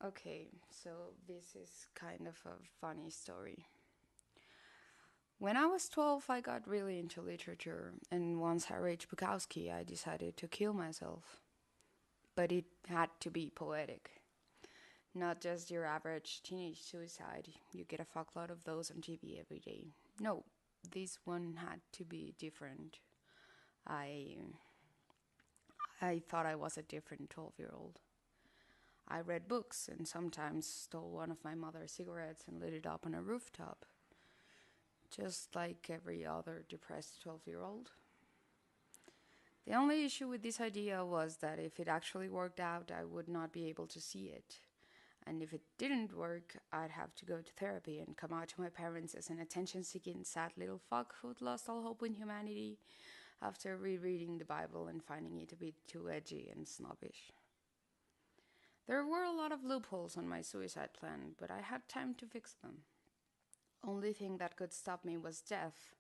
Okay, so this is kind of a funny story. When I was 12, I got really into literature, and once I reached Bukowski, I decided to kill myself. But it had to be poetic. Not just your average teenage suicide, you get a fuckload of those on TV every day. No, this one had to be different. I I thought I was a different 12-year-old. I read books and sometimes stole one of my mother's cigarettes and lit it up on a rooftop, just like every other depressed 12-year-old. The only issue with this idea was that if it actually worked out, I would not be able to see it. And if it didn't work, I'd have to go to therapy and come out to my parents as an attention seeking, sad little fuck who'd lost all hope in humanity after rereading the Bible and finding it a bit too edgy and snobbish. There were a lot of loopholes on my suicide plan, but I had time to fix them. Only thing that could stop me was death,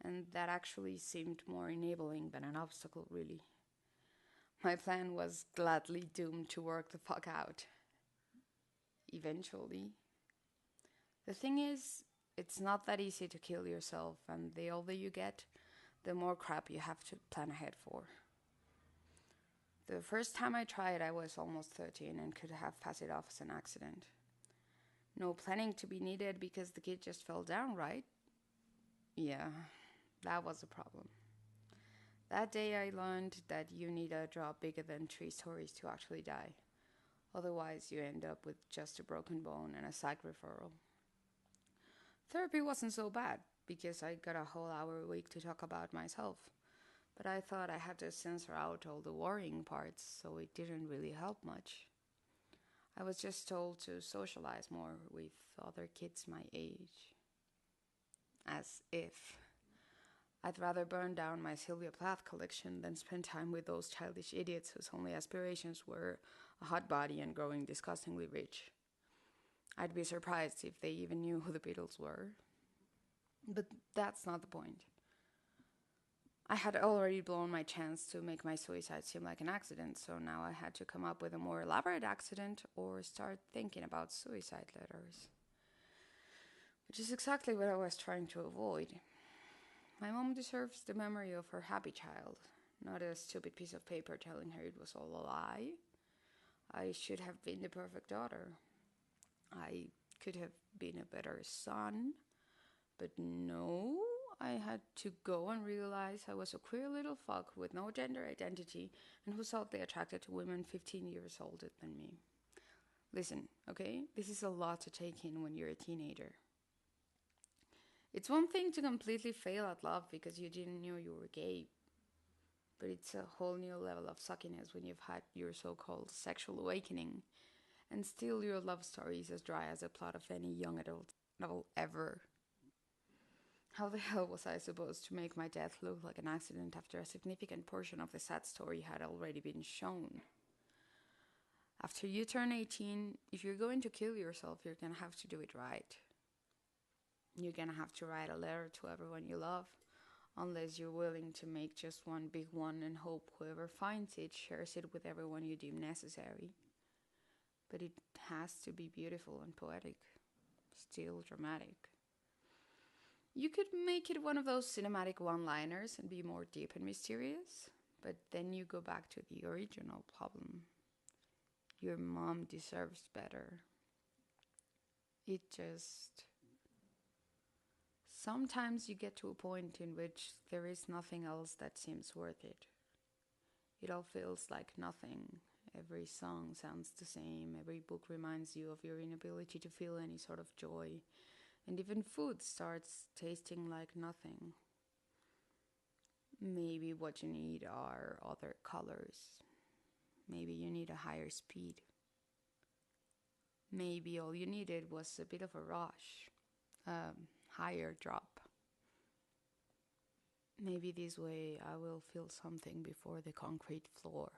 and that actually seemed more enabling than an obstacle, really. My plan was gladly doomed to work the fuck out. Eventually. The thing is, it's not that easy to kill yourself, and the older you get, the more crap you have to plan ahead for. The first time I tried, I was almost 13 and could have passed it off as an accident. No planning to be needed because the kid just fell down, right? Yeah, that was the problem. That day I learned that you need a drop bigger than 3 stories to actually die. Otherwise, you end up with just a broken bone and a psych referral. Therapy wasn't so bad because I got a whole hour a week to talk about myself. But I thought I had to censor out all the worrying parts, so it didn't really help much. I was just told to socialize more with other kids my age. As if. I'd rather burn down my Sylvia Plath collection than spend time with those childish idiots whose only aspirations were a hot body and growing disgustingly rich. I'd be surprised if they even knew who the Beatles were. But that's not the point. I had already blown my chance to make my suicide seem like an accident, so now I had to come up with a more elaborate accident or start thinking about suicide letters. Which is exactly what I was trying to avoid. My mom deserves the memory of her happy child, not a stupid piece of paper telling her it was all a lie. I should have been the perfect daughter. I could have been a better son, but no, I had to go and realize I was a queer little fuck with no gender identity and who's oddly attracted to women 15 years older than me. Listen, okay? This is a lot to take in when you're a teenager. It's one thing to completely fail at love because you didn't know you were gay, but it's a whole new level of suckiness when you've had your so-called sexual awakening, and still your love story is as dry as the plot of any young adult novel ever. How the hell was I supposed to make my death look like an accident after a significant portion of the sad story had already been shown? After you turn 18, if you're going to kill yourself, you're gonna have to do it right. You're gonna have to write a letter to everyone you love, unless you're willing to make just one big one and hope whoever finds it shares it with everyone you deem necessary. But it has to be beautiful and poetic, still dramatic. You could make it one of those cinematic one-liners and be more deep and mysterious, but then you go back to the original problem. Your mom deserves better. It just... Sometimes you get to a point in which there is nothing else that seems worth it. It all feels like nothing. Every song sounds the same. Every book reminds you of your inability to feel any sort of joy. And even food starts tasting like nothing. Maybe what you need are other colors. Maybe you need a higher speed. Maybe all you needed was a bit of a rush. Higher drop. Maybe this way I will feel something before the concrete floor.